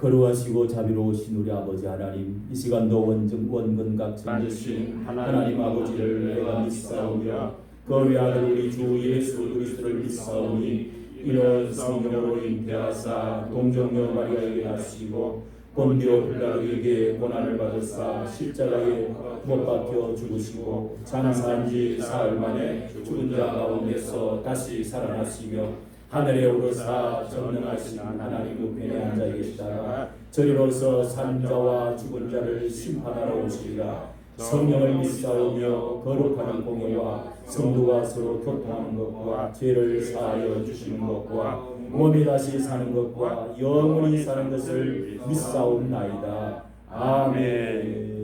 거룩하시고 자비로우신 우리 아버지 하나님, 이 시간도 원근각천 되신 하나님 아버지를 내가 믿사오며 그 외아들 우리 주 예수 그리스도를 믿사오니 이런 성령으로 잉태하사 동정녀 마리아에게 하시고 본디오 빌라도에게 고난을 받으사 십자가에 못 박혀 죽으시고 장사한 지 사흘 만에 죽은 자 가운데서 다시 살아나시며 하늘에 오르사 전능하신 하나님 우편에 앉아 계시다가 저리로서 산 자와 죽은 자를 심판하러 오시리라. 성령을 믿사오며 거룩한 공예와 성도가 서로 교통하는 것과 죄를 사하여 주시는 것과 몸이 다시 사는 것과 영원히 사는 것을 믿사옵나이다. 아멘.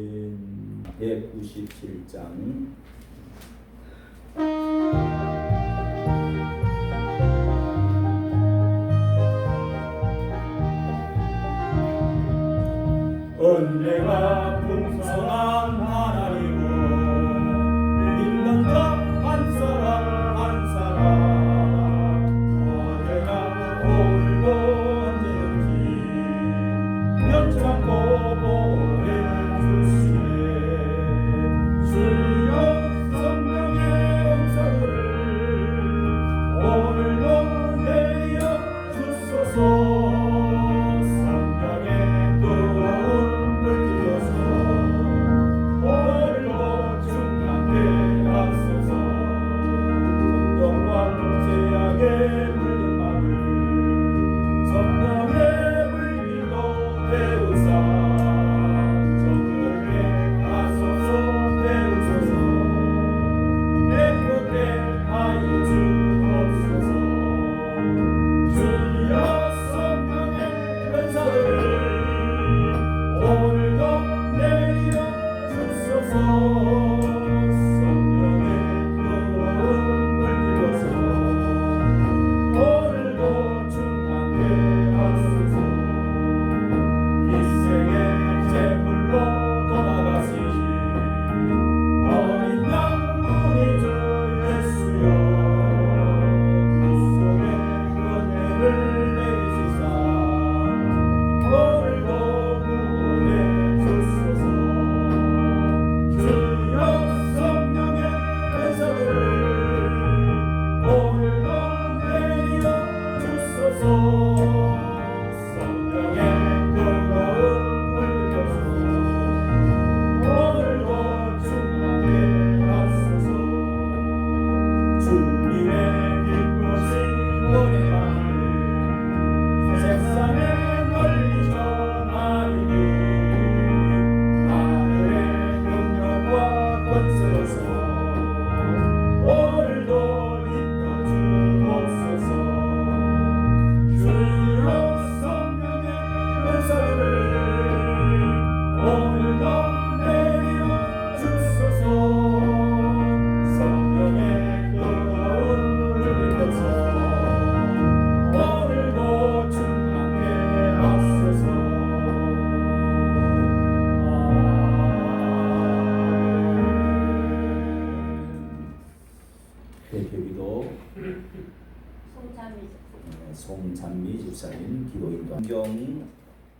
197장. 은혜가 풍성한 하나님은 믿는 자 한 사람 한 사람 어제나 오늘도 언제든지 면치 않고 보내주시네. 주여 성령의 은사를 오늘도 내려 주소서. 송찬미 집사님 기도인도 성경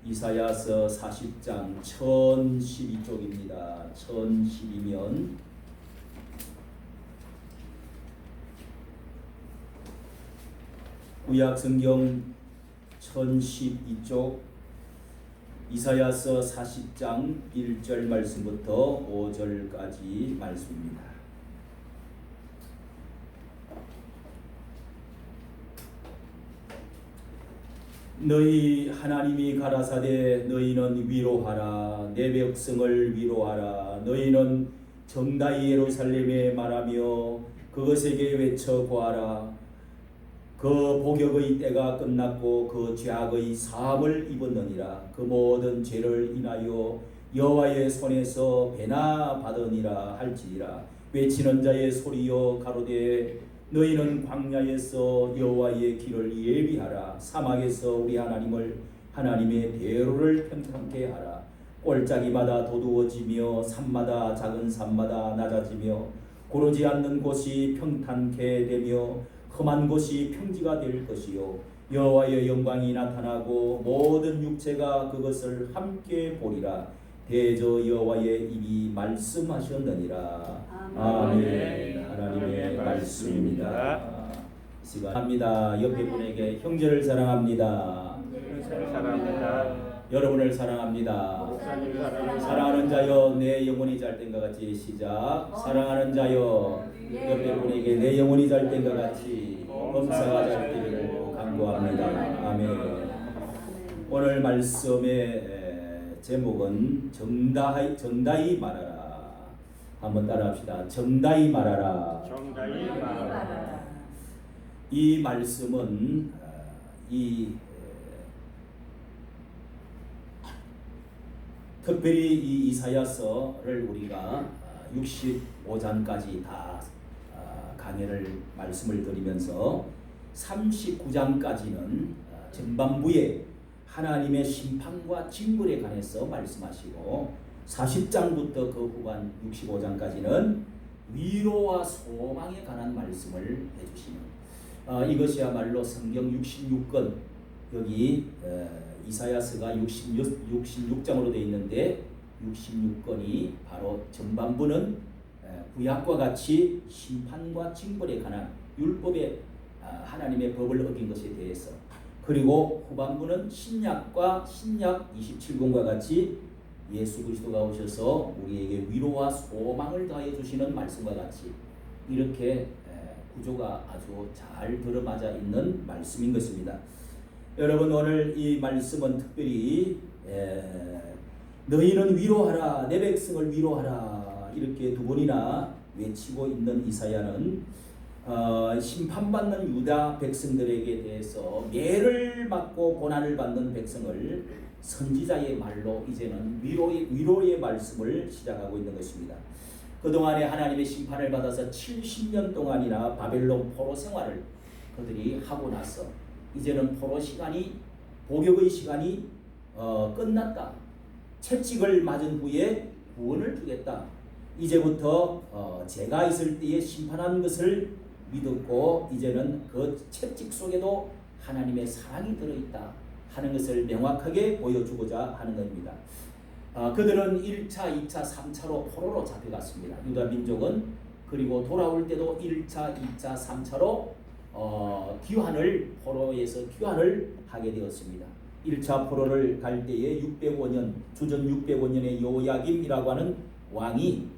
이사야서 40장 1012쪽입니다. 1012면 구약 성경 1012쪽 이사야서 40장 1절 말씀부터 5절까지 말씀입니다. 너희 하나님이 가라사대 너희는 위로하라. 내 백성을 위로하라. 너희는 정다이 예루살렘에 말하며 그것에게 외쳐 고하라. 그 복역의 때가 끝났고 그 죄악의 사함을 입었느니라. 그 모든 죄를 인하여 여호와의 손에서 배나 받으니라 할지니라. 외치는 자의 소리여 가로되 너희는 광야에서 여호와의 길을 예비하라. 사막에서 우리 하나님의 대로를 평탄케 하라. 골짜기마다 도두어지며 산마다 작은 산마다 낮아지며 고르지 않는 곳이 평탄케 되며 험한 곳이 평지가 될 것이요 여호와의 영광이 나타나고 모든 육체가 그것을 함께 보리라. 대저 여호와의 입이 말씀하셨느니라. 아멘. 하나님의 말씀입니다. 시간합니다. 옆에 분에게 형제를 사랑합니다. 여러분을 사랑합니다. 사랑하는 자여 내 영혼이 잘 땐 것 같이. 시작. 사랑하는 자여 옆에 분에게 내 영혼이 잘 땐 것 같이 범사가 잘 되기를 간구합니다. 아멘. 오늘 말씀의 제목은 정다이 말하라. 한번 따라합시다. 정다이 말하라. 정다이 말하라. 이 말씀은 특별히 이 이사야서를 우리가 65장까지 다 강해를 말씀을 드리면서 39장까지는 전반부에 하나님의 심판과 징벌에 관해서 말씀하시고 40장부터 그 후반 65장까지는 위로와 소망에 관한 말씀을 해주시는 이것이야말로 성경 66권 여기 이사야서가 66장으로 되어 있는데 66권이 바로 전반부는 구약과 같이 심판과 징벌에 관한 율법의 하나님의 법을 어긴 것에 대해서, 그리고 후반부는 신약과 신약 27권과 같이 예수 그리스도가 오셔서 우리에게 위로와 소망을 더해 주시는 말씀과 같이 이렇게 구조가 아주 잘 들어맞아 있는 말씀인 것입니다. 여러분, 오늘 이 말씀은 특별히 너희는 위로하라, 내 백성을 위로하라 이렇게 두 번이나 외치고 있는 이사야는 심판받는 유다 백성들에게 대해서 매를 맞고 고난을 받는 백성을 선지자의 말로 이제는 위로의 말씀을 시작하고 있는 것입니다. 그동안에 하나님의 심판을 받아서 70년 동안이나 바벨론 포로 생활을 그들이 하고 나서 이제는 포로 시간이, 복역의 시간이 끝났다. 채찍을 맞은 후에 구원을 주겠다. 이제부터 제가 있을 때에 심판한 것을 믿었고 이제는 그 채찍 속에도 하나님의 사랑이 들어있다 하는 것을 명확하게 보여주고자 하는 겁니다. 그들은 1차, 2차, 3차로 포로로 잡혀갔습니다. 유다 민족은. 그리고 돌아올 때도 1차, 2차, 3차로 포로에서 귀환을 하게 되었습니다. 1차 포로를 갈 때에 605년, 주전 605년에 요야김이라고 하는 왕이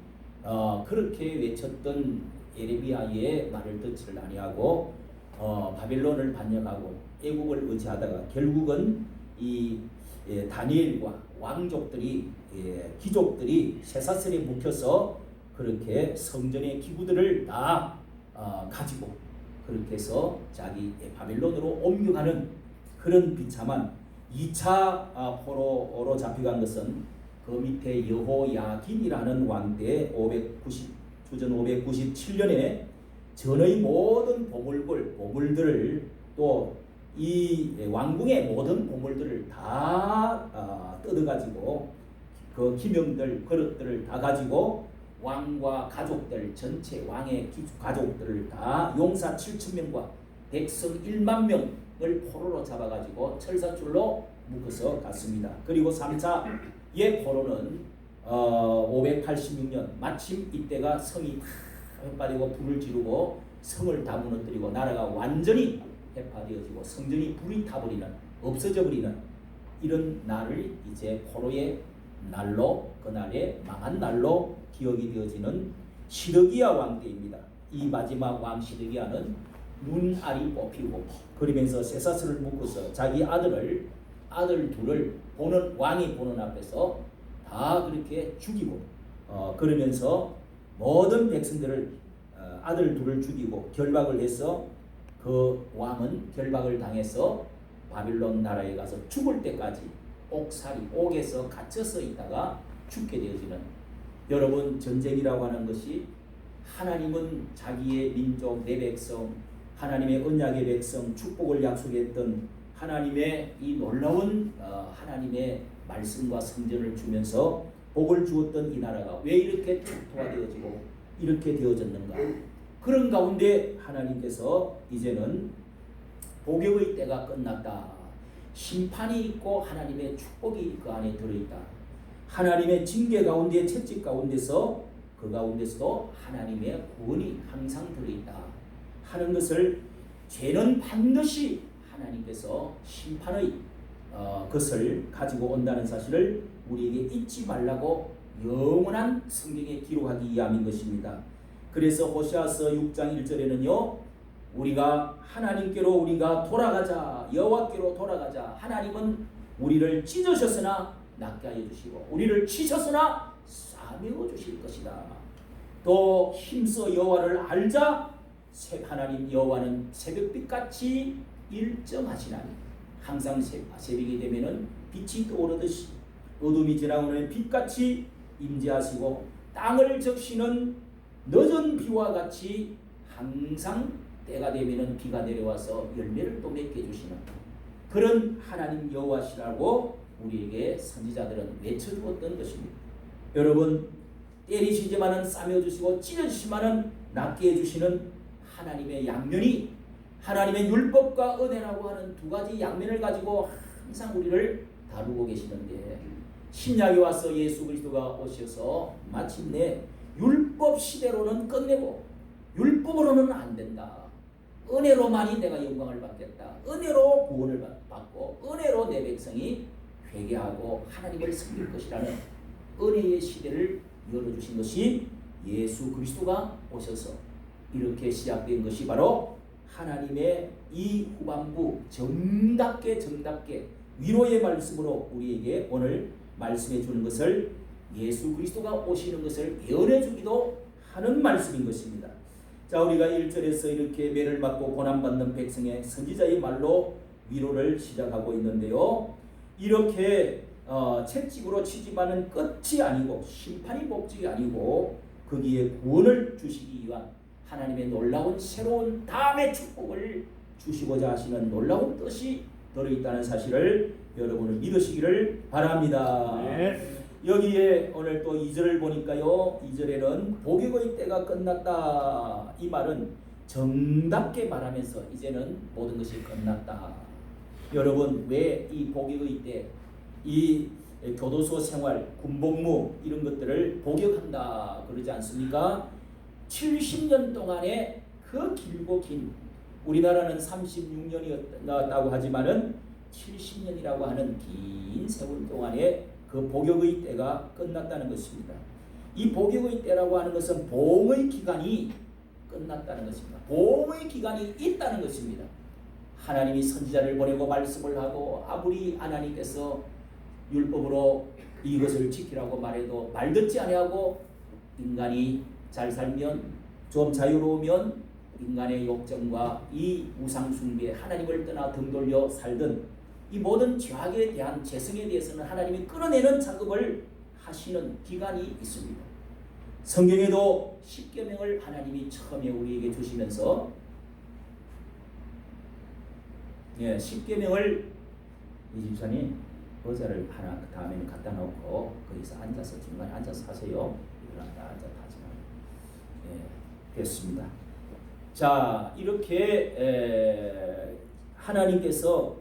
그렇게 외쳤던 예레미야의 말을 듣지를 아니하고 바벨론을 반역하고 애국을 의지하다가 결국은 이 다니엘과 왕족들이 귀족들이 쇠사슬에 묶여서 그렇게 성전의 기구들을 다 가지고 그렇게 해서 자기 바벨론으로 옮겨가는 그런 비참한 2차 포로로 잡혀간 것은 그 밑에 여호야김이라는 왕 때 주전 597년에 전의 모든 보물들을 또 이 왕궁의 모든 보물들을 다 뜯어가지고 그 기명들 그릇들을 다 가지고 왕과 가족들 전체 왕의 가족들을 다 용사 7,000명과 백성 1만 명을 포로로 잡아가지고 철사줄로 묶어서 갔습니다. 그리고 3차의 포로는 586년 마침 이때가 성이 다 해파되고 불을 지르고 성을 다 무너뜨리고 나라가 완전히 해파되어지고 성전이 불이 타버리는, 없어져 버리는 이런 날을 이제 포로의 날로, 그날의 망한 날로 기억이 되어지는 시드기야 왕 때입니다. 이 마지막 왕 시드기야는 눈알이 뽑히고 그러면서 쇠사슬을 묶어서 자기 아들 둘을 왕이 보는 앞에서 다 그렇게 죽이고 그러면서 모든 백성들을 아들 둘을 죽이고 결박을 해서 그 왕은 결박을 당해서 바빌론 나라에 가서 죽을 때까지 옥에서 갇혀서 있다가 죽게 되어지는, 여러분, 전쟁이라고 하는 것이 하나님은 자기의 민족 내 백성, 하나님의 언약의 백성, 축복을 약속했던 하나님의 이 놀라운 하나님의 말씀과 성전을 주면서 복을 주었던 이 나라가 왜 이렇게 촉토화되어지고 이렇게 되어졌는가. 그런 가운데 하나님께서 이제는 복역의 때가 끝났다. 심판이 있고 하나님의 축복이 그 안에 들어있다. 하나님의 징계 가운데 채찍 가운데서 그 가운데서도 하나님의 구원이 항상 들어있다 하는 것을, 죄는 반드시 하나님께서 심판의 것을 가지고 온다는 사실을 우리에게 잊지 말라고 영원한 성경에 기록하기 위함인 것입니다. 그래서 호세아서 6장 1절에는요, 우리가 하나님께로 우리가 돌아가자, 여호와께로 돌아가자. 하나님은 우리를 찢으셨으나 낫게 하여 주시고 우리를 치셨으나 싸매어 주실 것이다. 또 힘써 여호와를 알자. 하나님 여호와는 새벽빛같이 일정하시나니, 항상 새벽이 되면은 빛이 떠오르듯이 어둠이 지나오는 빛같이 임재하시고 땅을 적시는 늦은 비와 같이 항상 때가 되면은 비가 내려와서 열매를 또 맺게 해주시는 그런 하나님 여호와시라고 우리에게 선지자들은 외쳐주었던 것입니다. 여러분, 때리시지만은 싸매어주시고 찢어주시지만은 낫게 해주시는 하나님의 양면이, 하나님의 율법과 은혜라고 하는 두 가지 양면을 가지고 항상 우리를 다루고 계시는데, 신약에 와서 예수 그리스도가 오셔서 마침내 율법 시대로는 끝내고 율법으로는 안 된다. 은혜로만이 내가 영광을 받겠다. 은혜로 구원을 받고 은혜로 내 백성이 회개하고 하나님을 섬길 것이라는 은혜의 시대를 열어주신 것이 예수 그리스도가 오셔서 이렇게 시작된 것이 바로 하나님의 이 후반부 정답게 위로의 말씀으로 우리에게 오늘 말씀해 주는 것을, 예수 그리스도가 오시는 것을 예언해 주기도 하는 말씀인 것입니다. 자, 우리가 1절에서 이렇게 매를 맞고 고난받는 백성의 선지자의 말로 위로를 시작하고 있는데요, 이렇게 채찍으로 치지만은 끝이 아니고 심판이 목적이 아니고 거기에 구원을 주시기 위한 하나님의 놀라운 새로운 다음의 축복을 주시고자 하시는 놀라운 뜻이 들어있다는 사실을 여러분은 믿으시기를 바랍니다. 네. 여기에 오늘 또 2절을 보니까요, 2절에는 복역의 때가 끝났다. 이 말은 정답게 말하면서 이제는 모든 것이 끝났다. 여러분, 왜 이 복역의 때, 이 교도소 생활, 군복무 이런 것들을 복역한다 그러지 않습니까? 70년 동안의 그 길고 긴, 우리나라는 36년이었다고 하지만은 70년이라고 하는 긴 세월 동안의 그 복역의 때가 끝났다는 것입니다. 이 복역의 때라고 하는 것은 보응의 기간이 끝났다는 것입니다. 보응의 기간이 있다는 것입니다. 하나님이 선지자를 보내고 말씀을 하고 아무리 하나님께서 율법으로 이것을 지키라고 말해도 말 듣지 아니하고, 인간이 잘 살면 좀 자유로우면 인간의 욕정과 이 우상 숭배, 하나님을 떠나 등 돌려 살던 이 모든 죄악에 대한 죄성에 대해서는 하나님이 끌어내는 작업을 하시는 기간이 있습니다. 성경에도 십계명을 하나님이 처음에 우리에게 주시면서, 십계명을 이 집사님 의자를 하나 그 다음에는 갖다 놓고 거기서 앉아서 중간에 앉아서 하세요. 일어났다 앉았다 하지 말고. 됐습니다. 자, 이렇게 하나님께서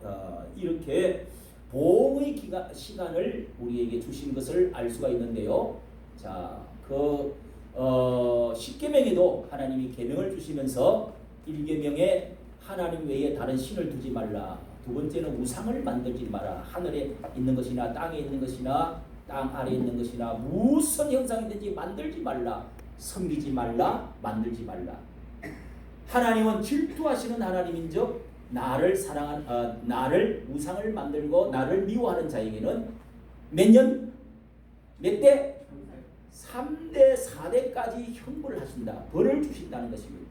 이렇게 보응의 시간을 우리에게 주신 것을 알 수가 있는데요. 자, 십계명에도 하나님이 계명을 주시면서 1계명에 하나님 외에 다른 신을 두지 말라. 두 번째는 우상을 만들지 마라. 하늘에 있는 것이나 땅에 있는 것이나 땅 아래에 있는 것이나 무슨 형상이든지 만들지 말라. 섬기지 말라. 만들지 말라. 하나님은 질투하시는 하나님인즉 나를 우상을 만들고 나를 미워하는 자에게는 몇 년? 몇 대? 3대, 4대까지 형벌을 하신다. 벌을 주신다는 것입니다.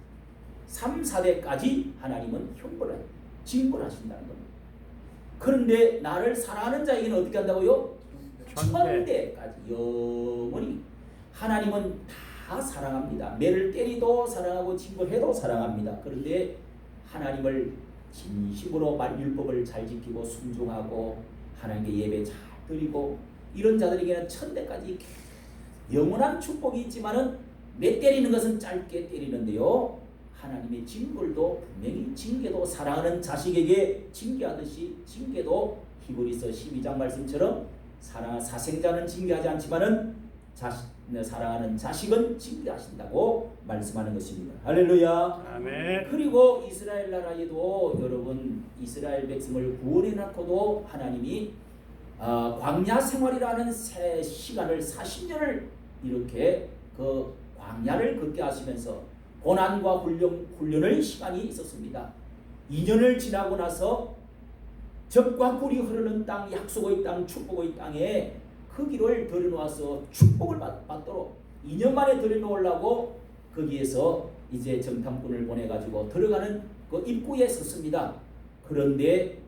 3, 4대까지 하나님은 징벌하신다는 겁니다. 그런데 나를 사랑하는 자에게는 어떻게 한다고요? 1000대까지 영원히. 하나님은 다 사랑합니다. 매를 때리도 사랑하고 징벌해도 사랑합니다. 그런데 하나님을 진심으로 율법을 잘 지키고 순종하고 하나님께 예배 잘 드리고 이런 자들에게는 1000대까지 영원한 축복이 있지만은 매 때리는 것은 짧게 때리는데요. 하나님의 징벌도 분명히 징계도 사랑하는 자식에게 징계하듯이 징계도 히브리서 12장 말씀처럼 사생자는 징계하지 않지만은 사랑하는 자식은 징계하신다고 말씀하는 것입니다. 할렐루야. 아멘. 그리고 이스라엘 나라에도 여러분 이스라엘 백성을 구원해 놓고도 하나님이 광야 생활이라는 새 시간을 40년을 이렇게 그 광야를 걷게 하시면서 고난과 훈련의 시간이 있었습니다. 2년을 지나고 나서 젖과 꿀이 흐르는 땅, 약속의 땅, 축복의 땅에 그 길을 들여놓아서 축복을 받도록 2년 만에 들여놓으려고 거기에서 이제 정탐꾼을 보내가지고 들어가는 그 입구에 섰습니다. 그런데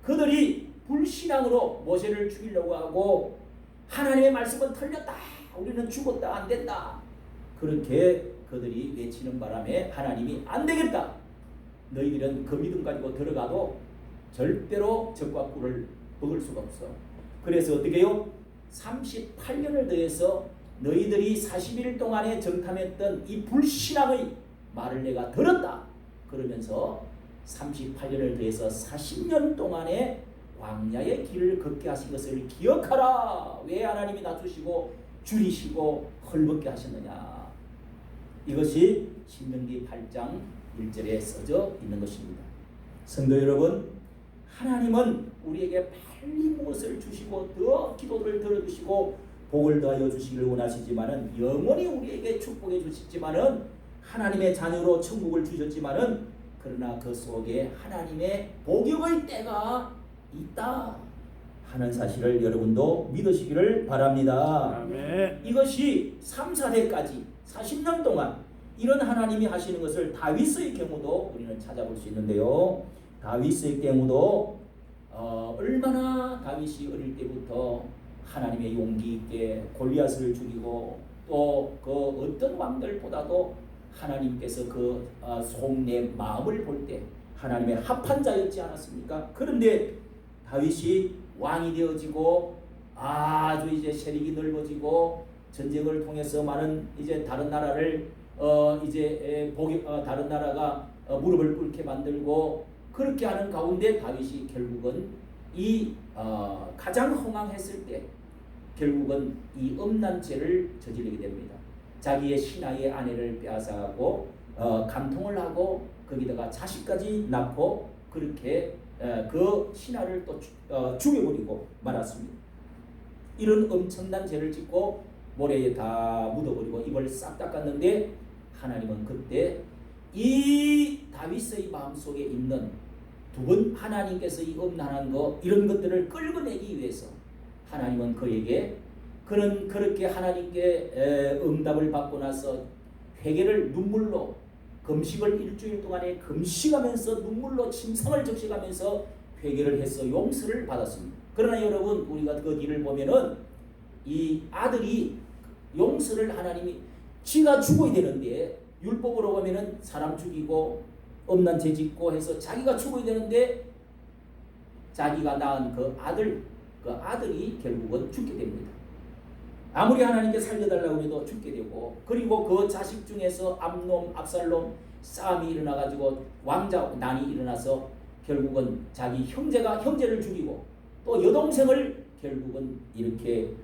그들이 불신앙으로 모세를 죽이려고 하고 하나님의 말씀은 틀렸다, 우리는 죽었다, 안 된다, 그렇게 그들이 외치는 바람에 하나님이 안 되겠다, 너희들은 그 믿음 가지고 들어가도 절대로 적과 꿀을 먹을 수가 없어. 그래서 어떻게 해요? 38년을 더해서 너희들이 40일 동안에 정탐했던 이 불신앙의 말을 내가 들었다, 그러면서 38년을 더해서 40년 동안에 광야의 길을 걷게 하신 것을 기억하라. 왜 하나님이 낮추시고 줄이시고 헐벗게 하셨느냐. 이것이 신명기 8장 1절에 써져 있는 것입니다. 성도 여러분, 하나님은 우리에게 빨리 무엇을 주시고 더 기도를 들어주시고 복을 더하여 주시기를 원하시지만은, 영원히 우리에게 축복해 주시지만은, 하나님의 자녀로 천국을 주셨지만은, 그러나 그 속에 하나님의 복역의 때가 있다 하는 사실을 여러분도 믿으시기를 바랍니다. 아멘. 이것이 3, 4대까지 40년 동안 이런 하나님이 하시는 것을 다윗의 경우도 우리는 찾아볼 수 있는데요. 다윗의 경우도 얼마나 다윗이 어릴 때부터 하나님의 용기 있게 골리앗을 죽이고 또 그 어떤 왕들보다도 하나님께서 그 속내 마음을 볼 때 하나님의 합한 자였지 않았습니까? 그런데 다윗이 왕이 되어지고 아주 이제 세력이 넓어지고 전쟁을 통해서 많은 이제 다른 나라를 다른 나라가 무릎을 꿇게 만들고 그렇게 하는 가운데 다윗이 결국은 이 가장 흥황했을 때 결국은 이 음란 죄를 저지르게 됩니다. 자기의 신하의 아내를 빼앗아가고 간통을 하고 거기다가 자식까지 낳고 그렇게 그 신하를 또 죽여버리고 말았습니다. 이런 엄청난 죄를 짓고 모래에 다 묻어버리고 입을 싹 닦았는데, 하나님은 그때 이 다윗의 마음속에 있는 두 번 하나님께서 이 음란한 거 이런 것들을 끌어내기 위해서 하나님은 그에게 그렇게 하나님께 응답을 받고 나서 회개를 눈물로 금식을 일주일 동안에 금식하면서 눈물로 침상을 적셔가면서 회개를 해서 용서를 받았습니다. 그러나 여러분, 우리가 그 뒤를 보면은 이 아들이 용서를 하나님이 지가 죽어야 되는데, 율법으로 보면은 사람 죽이고 음란 죄 짓고 해서 자기가 죽어야 되는데 자기가 낳은 그 아들이 결국은 죽게 됩니다. 아무리 하나님께 살려달라고 해도 죽게 되고, 그리고 그 자식 중에서 압살롬 싸움이 일어나가지고 왕자난이 일어나서 결국은 자기 형제를 죽이고 또 여동생을 결국은 이렇게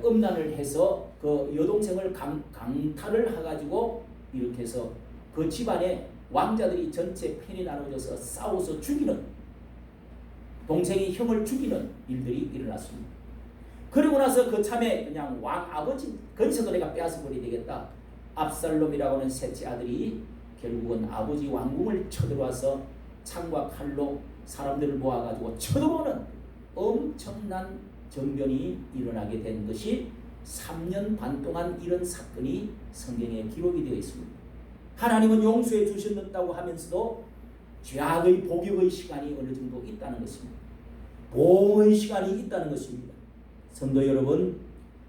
음란을 해서 그 여동생을 강탈을 해가지고 이렇게 해서 그 집안에 왕자들이 전체 편이 나눠져서 싸워서 죽이는, 동생이 형을 죽이는 일들이 일어났습니다. 그러고 나서 그 참에 그냥 왕 아버지 건세도 내가 빼앗아버려야 되겠다. 압살롬이라고 하는 셋째 아들이 결국은 아버지 왕궁을 쳐들어와서 창과 칼로 사람들을 모아가지고 쳐들어오는 엄청난 정변이 일어나게 된 것이 3년 반 동안 이런 사건이 성경에 기록이 되어 있습니다. 하나님은 용서해 주셨다고 하면서도 죄악의 복역의 시간이 어느 정도 있다는 것입니다. 보응의 시간이 있다는 것입니다. 성도 여러분,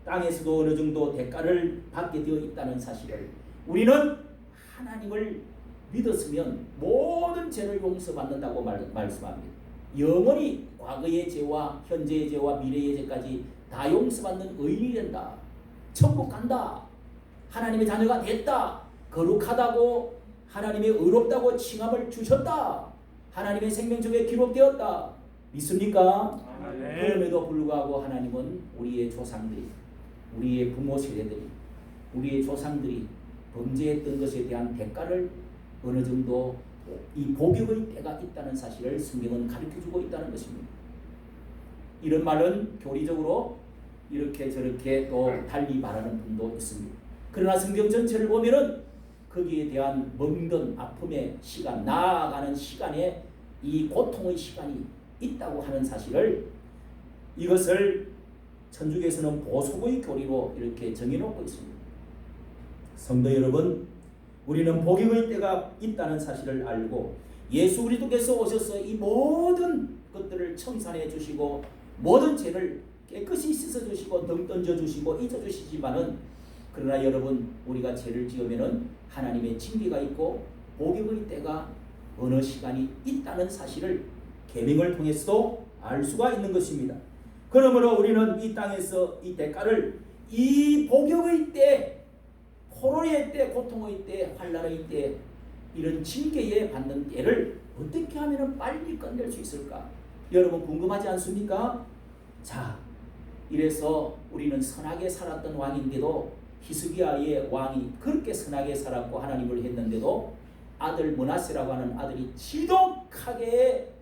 땅에서도 어느 정도 대가를 받게 되어 있다는 사실을, 우리는 하나님을 믿었으면 모든 죄를 용서받는다고 말씀합니다. 영원히 과거의 죄와 현재의 죄와 미래의 죄까지 다 용서받는 의인이 된다. 천국 간다. 하나님의 자녀가 됐다. 거룩하다고 하나님의 의롭다고 칭함을 주셨다. 하나님의 생명책에 기록되었다. 믿습니까? 그럼에도 불구하고 하나님은 우리의 조상들이, 우리의 부모 세대들이, 우리의 조상들이 범죄했던 것에 대한 대가를 어느 정도 이 복역의 때가 있다는 사실을 성경은 가르쳐주고 있다는 것입니다. 이런 말은 교리적으로 이렇게 저렇게 또 달리 말하는 분도 있습니다. 그러나 성경 전체를 보면은 거기에 대한 먹는 아픔의 시간, 나아가는 시간에 이 고통의 시간이 있다고 하는 사실을, 이것을 천주교에서는 보속의 교리로 이렇게 정해놓고 있습니다. 성도 여러분, 우리는 복역의 때가 있다는 사실을 알고 예수 그리스도께서 오셔서 이 모든 것들을 청산해 주시고 모든 죄를 깨끗이 씻어 주시고 등 던져 주시고 잊어 주시지만은, 그러나 여러분, 우리가 죄를 지으면은 하나님의 징계가 있고 복역의 때가 어느 시간이 있다는 사실을 계명을 통해서도 알 수가 있는 것입니다. 그러므로 우리는 이 땅에서 이 대가를 이 복역의 때, 포로의 때, 고통의 때, 환난의 때, 이런 징계에 받는 때를 어떻게 하면 빨리 끝낼 수 있을까? 여러분 궁금하지 않습니까? 자, 이래서 우리는 선하게 살았던 왕인데도, 히스기야의 왕이 그렇게 선하게 살았고 하나님을 했는데도 아들 므낫세라고 하는 아들이 지독하게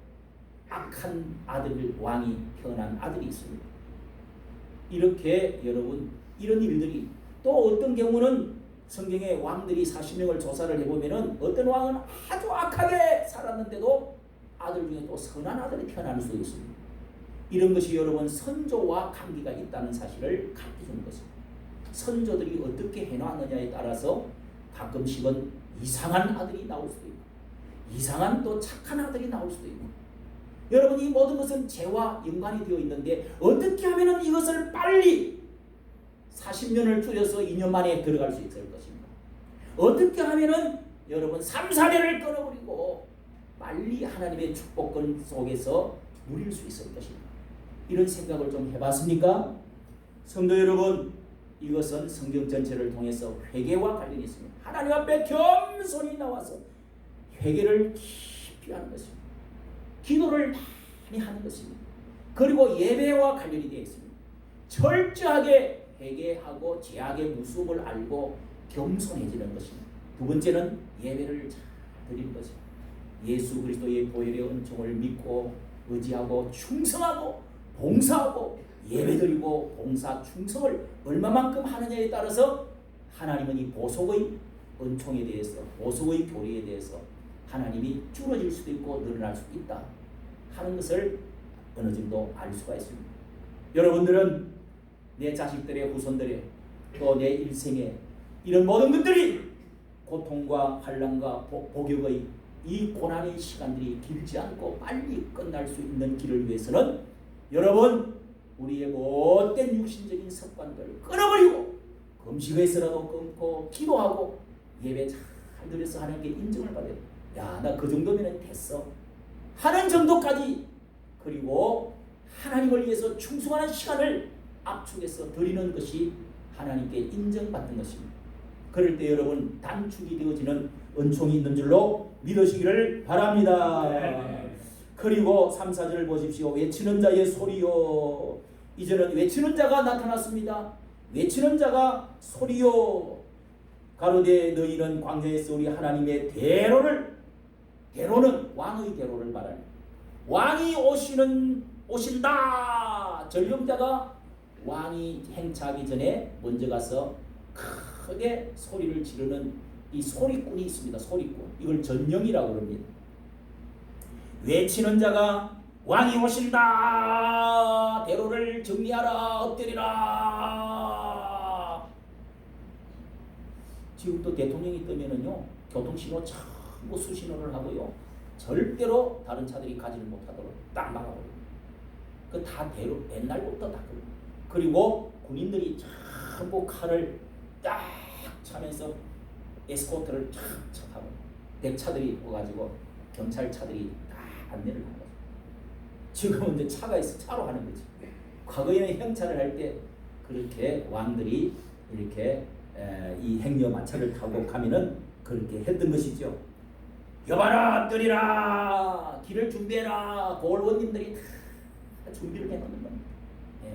악한 아들, 왕이 태어난 아들이 있습니다. 이렇게 여러분, 이런 일들이, 또 어떤 경우는 성경의 왕들이 40명을 조사를 해보면은 어떤 왕은 아주 악하게 살았는데도 아들 중에 또 선한 아들이 태어날 수도 있습니다. 이런 것이 여러분 선조와 관계가 있다는 사실을 가르쳐주는 것입니다. 선조들이 어떻게 해놨느냐에 따라서 가끔씩은 이상한 아들이 나올 수도 있고 이상한 또 착한 아들이 나올 수도 있고, 여러분 이 모든 것은 죄와 연관이 되어 있는데 어떻게 하면 이것을 빨리 40년을 줄여서 2년 만에 들어갈 수 있을 것인가? 어떻게 하면 여러분 3, 4년을 끊어버리고 빨리 하나님의 축복권 속에서 누릴 수 있을 것인가? 이런 생각을 좀 해봤습니까? 성도 여러분, 이것은 성경 전체를 통해서 회개와 관련이 있습니다. 하나님 앞에 겸손히 나와서 회개를 깊이 하는 것입니다. 기도를 많이 하는 것입니다. 그리고 예배와 관련이 되어 있습니다. 철저하게 회개하고 죄악의 무서움을 알고 겸손해지는 것입니다. 두 번째는 예배를 잘 드리는 것입니다. 예수 그리스도의 보혈의 은총을 믿고 의지하고 충성하고 봉사하고 예배드리고 봉사 충성을 얼마만큼 하느냐에 따라서 하나님은 이 보속의 은총에 대해서, 보속의 교리에 대해서 하나님이 줄어질 수도 있고 늘어날 수도 있다 하는 것을 어느 정도 알 수가 있습니다. 여러분들은 내 자식들의 후손들의 또 내 일생에 이런 모든 것들이 고통과 환난과 복역의 이 고난의 시간들이 길지 않고 빨리 끝날 수 있는 길을 위해서는 여러분, 우리의 못된 육신적인 습관들을 끊어버리고 금식에서라도 끊고 기도하고 예배 잘 드려서 하나님께 인정을 받아요. 야, 나 그 정도면 됐어 하는 정도까지, 그리고 하나님을 위해서 충성하는 시간을 압축해서 드리는 것이 하나님께 인정받는 것입니다. 그럴 때 여러분 단축이 되어지는 은총이 있는 줄로 믿으시기를 바랍니다. 네. 그리고 3, 4절을 보십시오. 외치는 자의 소리요. 이제는 외치는 자가 나타났습니다. 외치는 자가 소리요. 가로되 너희는 광야에서 우리 하나님의 대로는 왕의 대로를 말합니다. 왕이 오신다. 전령자가 왕이 행차하기 전에 먼저 가서 크게 소리를 지르는 이 소리꾼이 있습니다. 소리꾼. 이걸 전령이라고 합니다. 외치는 자가 왕이 오신다. 대로를 정리하라. 엎드리라. 지금 또 대통령이 뜨면은요, 교통신호 전부 수신호를 하고요, 절대로 다른 차들이 가지를 못하도록 딱 막아버려요. 그 다 대로 옛날부터 다 그래요. 그리고 군인들이 전부 칼을 딱 차면서 에스코트를 쫙 하고 대차들이 와가지고 경찰차들이 다 안내를 하는 거죠. 지금은 이제 차가 있어 차로 하는 거지. 과거에는 행차를 할 때 그렇게 왕들이 이렇게 이 행여 마차를 타고 가면은 그렇게 했던 것이죠. 여봐라 엎드리라 길을 준비해라 고을원님들이 다 준비를 해놓는 겁니다. 예.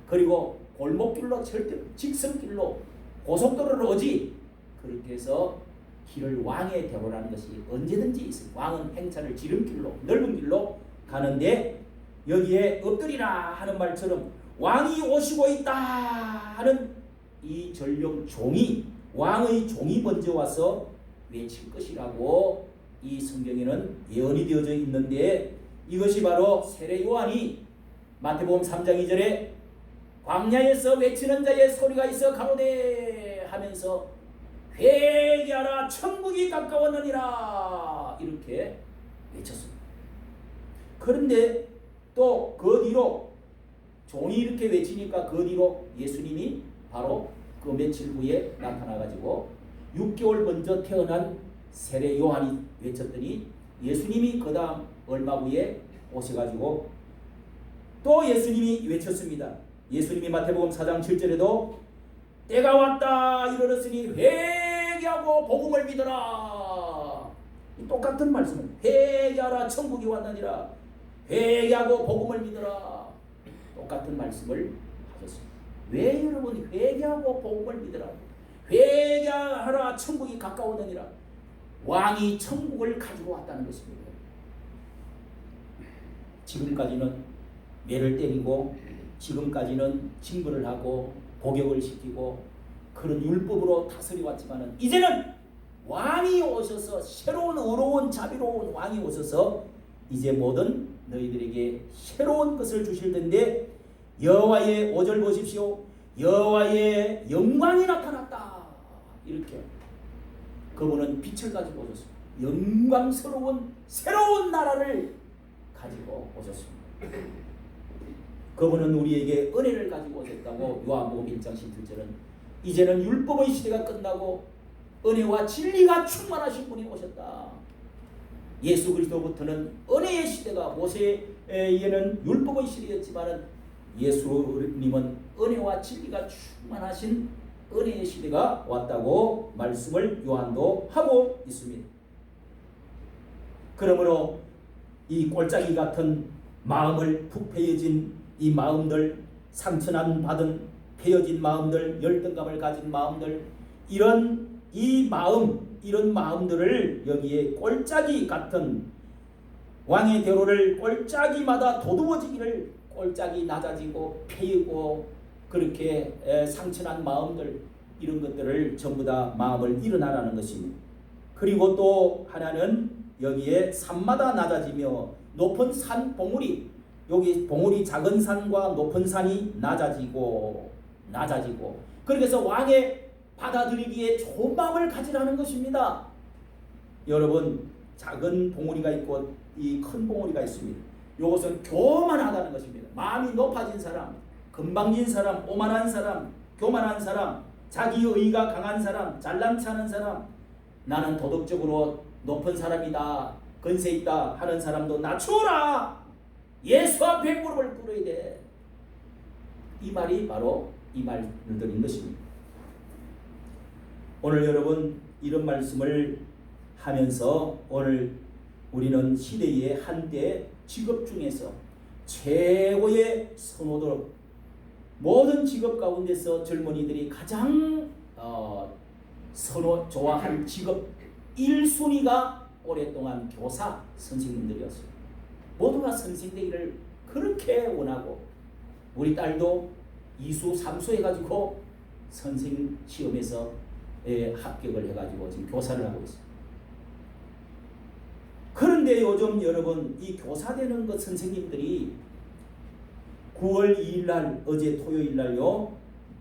그리고 골목길로 절대 직선길로 고속도로를 오지 그렇게 해서 길을 왕의 대로라는 것이 언제든지 있어요. 왕은 행차를 지름길로 넓은 길로 가는데 여기에 엎드리라 하는 말처럼 왕이 오시고 있다 하는 이 전령 종이 왕의 종이 먼저 와서 외칠 것이라고 이 성경에는 예언이 되어져 있는데 이것이 바로 세례 요한이 마태복음 3장 2절에 광야에서 외치는 자의 소리가 있어 가로되 하면서 회개하라 천국이 가까웠느니라 이렇게 외쳤습니다. 그런데 또 그 뒤로 종이 이렇게 외치니까 그 뒤로 예수님이 바로 그 며칠 후에 나타나가지고 6개월 먼저 태어난 세례 요한이 외쳤더니 예수님이 그 다음 얼마 후에 오셔가지고 또 예수님이 외쳤습니다. 예수님이 마태복음 4장 7절에도 때가 왔다 이르렀으니 회개하고 복음을 믿어라. 똑같은 말씀을 회개하라 천국이 왔느니라 회개하고 복음을 믿어라 똑같은 말씀을 하셨습니다. 왜 여러분 회개하고 복음을 믿으라 회개하라 천국이 가까웠느니라 왕이 천국을 가지고 왔다는 것입니다. 지금까지는 매를 때리고 지금까지는 징벌을 하고 복역을 시키고 그런 율법으로 다스려 왔지만은 이제는 왕이 오셔서 새로운 의로운 자비로운 왕이 오셔서 이제 모든 너희들에게 새로운 것을 주실 텐데 여호와의 5절 보십시오. 여호와의 영광이 나타났다. 이렇게 그분은 빛을 가지고 오셨습니다. 영광스러운 새로운 나라를 가지고 오셨습니다. 그분은 우리에게 은혜를 가지고 오셨다고 요한복음 1장 17절은 이제는 율법의 시대가 끝나고 은혜와 진리가 충만하신 분이 오셨다. 예수 그리스도부터는 은혜의 시대가 모세에는 율법의 시대였지만 예수님은 은혜와 진리가 충만하신 은혜의 시대가 왔다고 말씀을 요한도 하고 있습니다. 그러므로 이 꼴짝이 같은 마음을 푹 패여진 이 마음들 상처난 받은 패여진 마음들 열등감을 가진 마음들 이런 이 마음 이런 마음들을 여기에 꼴짝이 같은 왕의 대로를 꼴짝이마다 도두어지기를 꼴짝이 낮아지고 패이고 그렇게 상처난 마음들 이런 것들을 전부 다 마음을 일어나라는 것입니다. 그리고 또 하나는 여기에 산마다 낮아지며 높은 산 봉우리 여기 봉우리 작은 산과 높은 산이 낮아지고 그래서 왕의 받아들이기에 좋은 마음을 가지라는 것입니다. 여러분 작은 봉우리가 있고 이 큰 봉우리가 있습니다. 이것은 교만하다는 것입니다. 마음이 높아진 사람, 건방진 사람, 오만한 사람, 교만한 사람, 자기 의가 강한 사람, 잘난체하는 사람, 나는 도덕적으로 높은 사람이다, 건세 있다 하는 사람도 낮추어라. 예수 앞에 무릎을 꿇어야 돼. 이 말이 바로 이 말들인 것입니다. 오늘 여러분 이런 말씀을 하면서 오늘 우리는 시대의 한때 직업 중에서 최고의 선호도 모든 직업 가운데서 젊은이들이 가장 좋아한 직업 1순위가 오랫동안 교사 선생님들이었어요. 모두가 선생 되기를 그렇게 원하고 우리 딸도 2수 3수 해가지고 선생 시험에서 합격을 해가지고 지금 교사를 하고 있어요. 그런데 요즘 여러분 이 교사 되는 것 선생님들이 9월 2일 날 어제 토요일 날요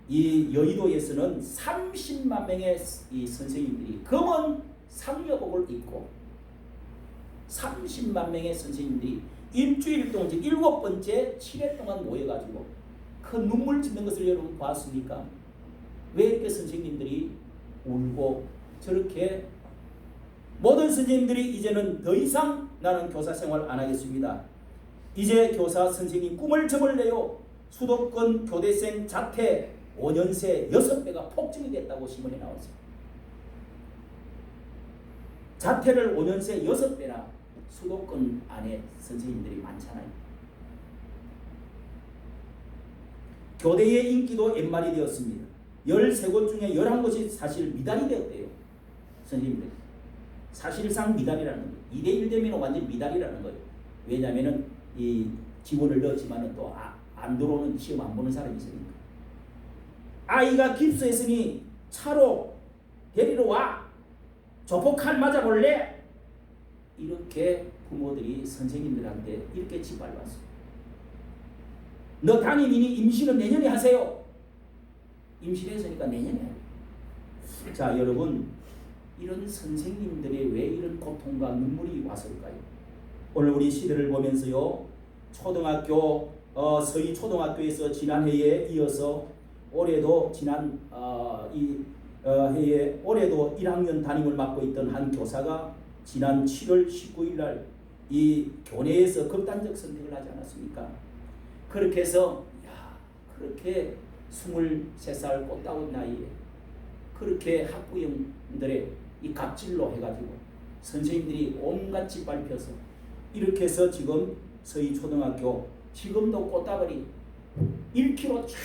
이 여의도에서는 30만 명의 이 선생님들이 검은 상여복을 입고 30만 명의 선생님들이 일주일 동안 7번째 7회 동안 모여가지고 그 눈물 짓는 것을 여러분 봤습니까? 왜 이렇게 선생님들이 울고 저렇게 모든 선생님들이 이제는 더 이상 나는 교사 생활 안 하겠습니다. 이제 교사 선생님 꿈을 접을래요. 수도권 교대생 자퇴 5년새 6배가 폭증이 됐다고 신문에 나왔어요. 자퇴를 5년 새 6배나 수도권 안에 선생님들이 많잖아요. 교대의 인기도 엠말이 되었습니다. 13곳 중에 11곳이 사실 미달이 되었대요. 선생님들. 사실상 미달이라는 거예요. 2대1 되면 완전 미달이라는 거예요. 왜냐하면 이 지원을 넣었지만 또 안 들어오는, 시험 안 보는 사람이 있으니까. 아이가 깁스했으니 차로 데리러 와. 조폭칼 맞아볼래? 이렇게 부모들이 선생님들한테 이렇게 짓밟았어요. 너 담임이니 임신은 내년에 하세요. 임신했으니까 내년에 해요. 자, 여러분, 이런 선생님들이 왜 이런 고통과 눈물이 왔을까요? 오늘 우리 시대를 보면서요, 초등학교 서희 초등학교에서 지난해에 이어서 올해도 해에 올해도 1학년 담임을 맡고 있던 한 교사가 지난 7월 19일 날 이 교내에서 극단적 선택을 하지 않았습니까? 그렇게 해서 그렇게 23살 꽃다운 나이에 그렇게 학부형들의 이 갑질로 해가지고 선생님들이 온갖 짓밟혀서 이렇게 해서 지금 서희 초등학교 지금도 꽃다발이 1km 쫙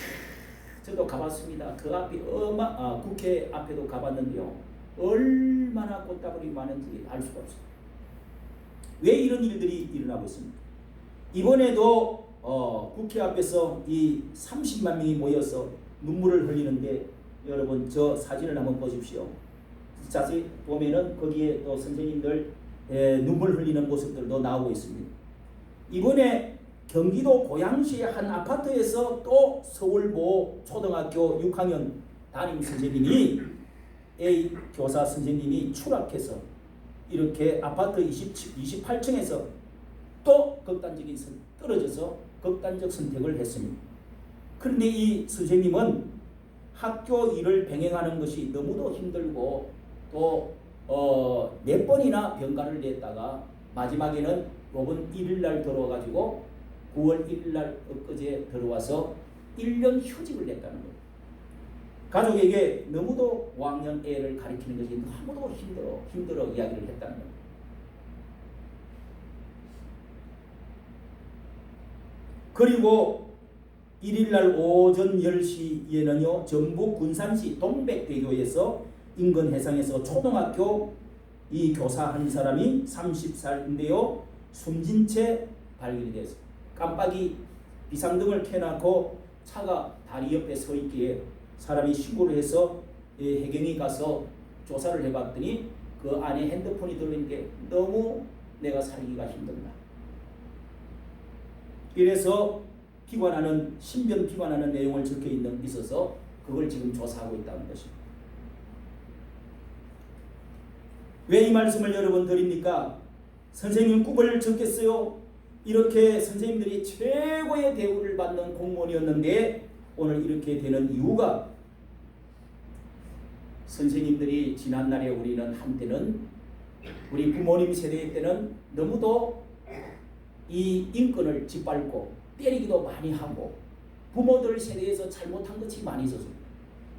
저도 가봤습니다. 그 앞에 국회 앞에도 가봤는데요. 얼마나 꽃다발이 많은지 알 수가 없어요. 왜 이런 일들이 일어나고 있습니까? 이번에도 국회 앞에서 이 30만 명이 모여서 눈물을 흘리는데 여러분 저 사진을 한번 보십시오. 자세히 보면은 거기에 또 선생님들 눈물 흘리는 모습들도 나오고 있습니다. 이번에 경기도 고양시의 한 아파트에서 또 서울모 초등학교 6학년 담임 선생님이 A 교사 선생님이 추락해서 이렇게 아파트 28층에서 또 떨어져서 극단적 선택을 했습니다. 그런데 이 선생님은 학교 일을 병행하는 것이 너무도 힘들고 또 몇 번이나 병가를 냈다가 마지막에는 이번 1일날 들어와가지고 9월 1일날 엊그제 들어와서 1년 휴직을 냈다는 거예요. 가족에게 너무도 5학년 애를 가르치는 것이 너무도 힘들어 이야기를 했다는 거예요. 그리고 1일날 오전 10시에는요 전북 군산시 동백대교에서 인근 해상에서 초등학교 이 교사 한 사람이 30살인데요 숨진 채 발견이 됐어요. 깜빡이 비상등을 켜놓고 차가 다리 옆에 서 있기에 사람이 신고를 해서 해경이 가서 조사를 해봤더니 그 안에 핸드폰이 들어있는데 너무 내가 살기가 힘들다. 이래서 신변 피관하는 내용을 적혀 있어서 그걸 지금 조사하고 있다는 것입니다. 왜 이 말씀을 여러 번 드립니까? 선생님 꿈을 적겠어요? 이렇게 선생님들이 최고의 대우를 받는 공무원이었는데 오늘 이렇게 되는 이유가 선생님들이 지난날에 우리는 한때는 우리 부모님 세대 때는 너무도 이 인권을 짓밟고 때리기도 많이 하고 부모들 세대에서 잘못한 것이 많이 있었습니다.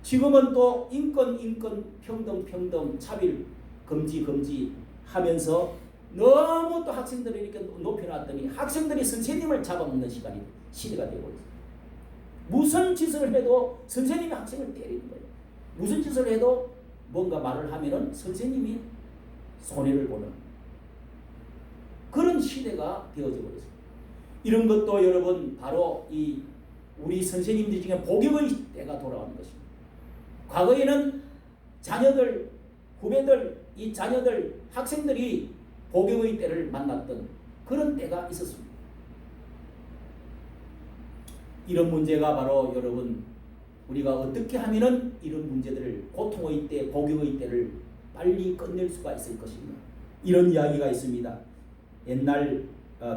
지금은 또 인권 평등 차별 금지 하면서 너무 또 학생들을 이렇게 높여놨더니 학생들이 선생님을 잡아먹는 시대가 되고 있어요. 무슨 짓을 해도 선생님이 학생을 때리는 거예요. 무슨 짓을 해도 뭔가 말을 하면은 선생님이 손해를 보는 그런 시대가 되어져 버렸어요. 이런 것도 여러분 바로 이 우리 선생님들 중에 복역의 때가 돌아가는 것입니다. 과거에는 자녀들, 후배들, 이 자녀들, 학생들이 복역의 때를 만났던 그런 때가 있었습니다. 이런 문제가 바로 여러분 우리가 어떻게 하면은 이런 문제들을 고통의 때, 복역의 때를 빨리 끝낼 수가 있을 것인가 이런 이야기가 있습니다. 옛날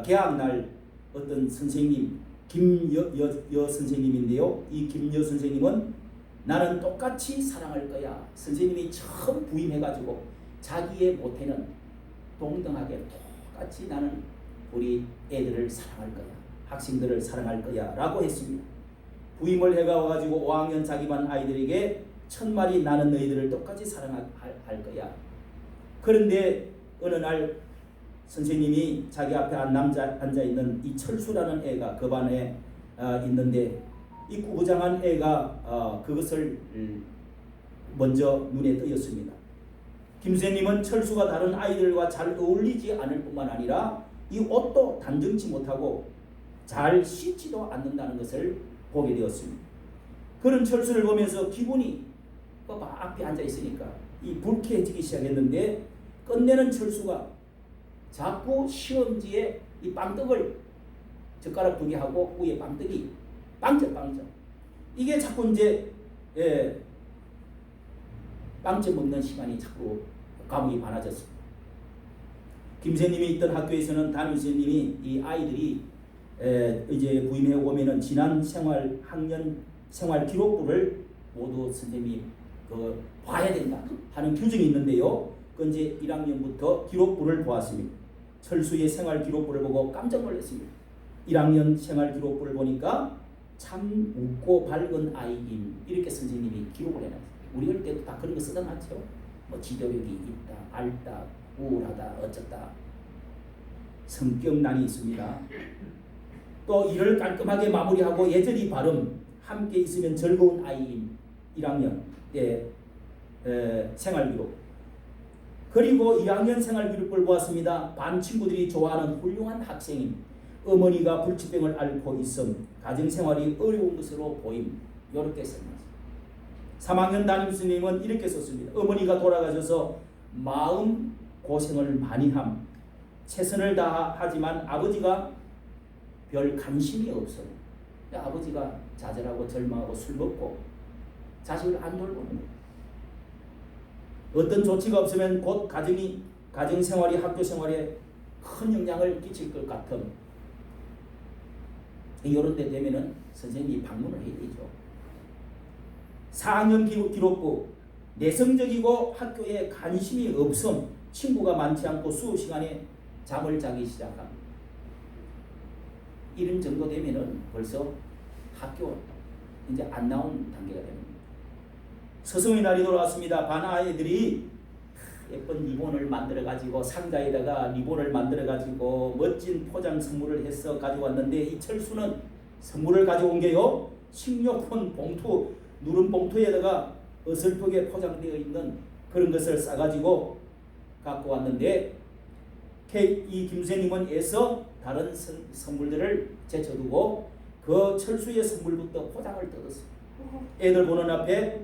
개학날 어떤 선생님 김여 선생님인데요. 이 김여 선생님은 나는 똑같이 사랑할 거야. 선생님이 처음 부임해가지고 자기의 모태는 동등하게 똑같이 나는 우리 애들을 사랑할 거야. 학생들을 사랑할 거야 라고 했습니다. 부임을 해가지고 5학년 자기 반 아이들에게 1000마리 나는 너희들을 똑같이 사랑할 거야. 그런데 어느 날 선생님이 자기 앞에 앉아있는 이 철수라는 애가 그 반에 있는데 이 꾸부장한 애가 그것을 먼저 눈에 띄었습니다. 김 선생님은 철수가 다른 아이들과 잘 어울리지 않을 뿐만 아니라 이 옷도 단정치 못하고 잘 씻지도 않는다는 것을 보게 되었습니다. 그런 철수를 보면서 기분이 앞에 앉아 있으니까 이 불쾌해지기 시작했는데 끝내는 철수가 자꾸 시험지에 이 빵떡을 젓가락 2개 하고 위에 빵떡이 빵점 이게 자꾸 이제 빵점 먹는 시간이 자꾸 과목이 많아졌습니다. 김 선생님이 있던 학교에서는 담임 선생님이 이 아이들이 이제 부임해 오면은 지난 학년 생활 기록부를 모두 선생님이 봐야 된다 하는 규정이 있는데요. 그 이제 1학년부터 기록부를 보았습니다. 철수의 생활 기록부를 보고 깜짝 놀랐습니다. 1학년 생활 기록부를 보니까 참 웃고 밝은 아이임 이렇게 선생님이 기록을 해놨어요. 우리 어릴 때도 다 그런 거 쓰다 놨죠. 뭐 지도력이 있다, 밝다, 우울하다, 어쩌다. 성격난이 있습니다. 또 일을 깔끔하게 마무리하고 예절이 바름, 함께 있으면 즐거운 아이임 1학년 때 생활기록. 그리고 2학년 생활기록을 보았습니다. 반 친구들이 좋아하는 훌륭한 학생임, 어머니가 불치병을 앓고 있음, 가정생활이 어려운 것으로 보임, 이렇게 써놨습니다. 3학년 담임 스님은 이렇게 썼습니다. 어머니가 돌아가셔서 마음 고생을 많이 함, 최선을 다하지만 아버지가 별 관심이 없어요. 아버지가 좌절하고 절망하고 술 먹고 자식을 안 돌보는 거예요. 어떤 조치가 없으면 곧 가정생활이 학교생활에 큰 영향을 끼칠 것 같음. 이런 데 되면은 선생님이 방문을 해야 되죠. 4학년 기록부, 내성적이고 학교에 관심이 없음, 친구가 많지 않고 수업 시간에 잠을 자기 시작함. 이런 정도 되면은 벌써 학교 이제 안 나온 단계가 됩니다. 스승의 날이 돌아왔습니다. 반 아이들이 예쁜 리본을 만들어 가지고 상자에다가 리본을 만들어 가지고 멋진 포장 선물을 해서 가져왔는데 이 철수는 선물을 가져온 게요, 식료품 봉투, 누른 봉투에다가 어설프게 포장되어 있는 그런 것을 싸가지고 갖고 왔는데 이 김선생님은 애써 다른 선물들을 제쳐두고 그 철수의 선물부터 포장을 뜯었어요. 애들 보는 앞에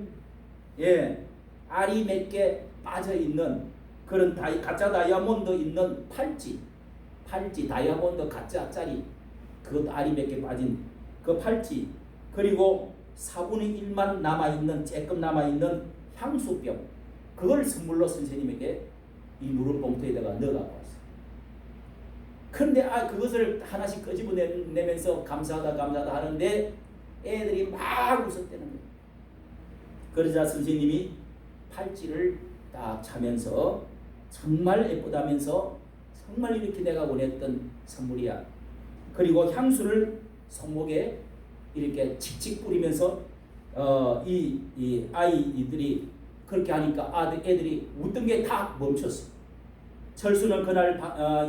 알이 몇 개 빠져 있는 그런 가짜 다이아몬드 있는 팔찌 다이아몬드 가짜짜리 그 알이 몇 개 빠진 그 팔찌, 그리고 4분의 1만 남아있는 쬐끔 남아있는 향수병, 그걸 선물로 선생님에게 이 누른 봉투에다가 넣어갖고 왔어요. 그런데 그것을 하나씩 끄집어내면서 감사하다 하는데 애들이 막 웃었다는 거예요. 그러자 선생님이 팔찌를 딱 차면서 정말 예쁘다면서 정말 이렇게 내가 원했던 선물이야. 그리고 향수를 손목에 이렇게 칙칙 뿌리면서 이 아이들이 그렇게 하니까 애들이 웃던 게 다 멈췄어. 철수는 그날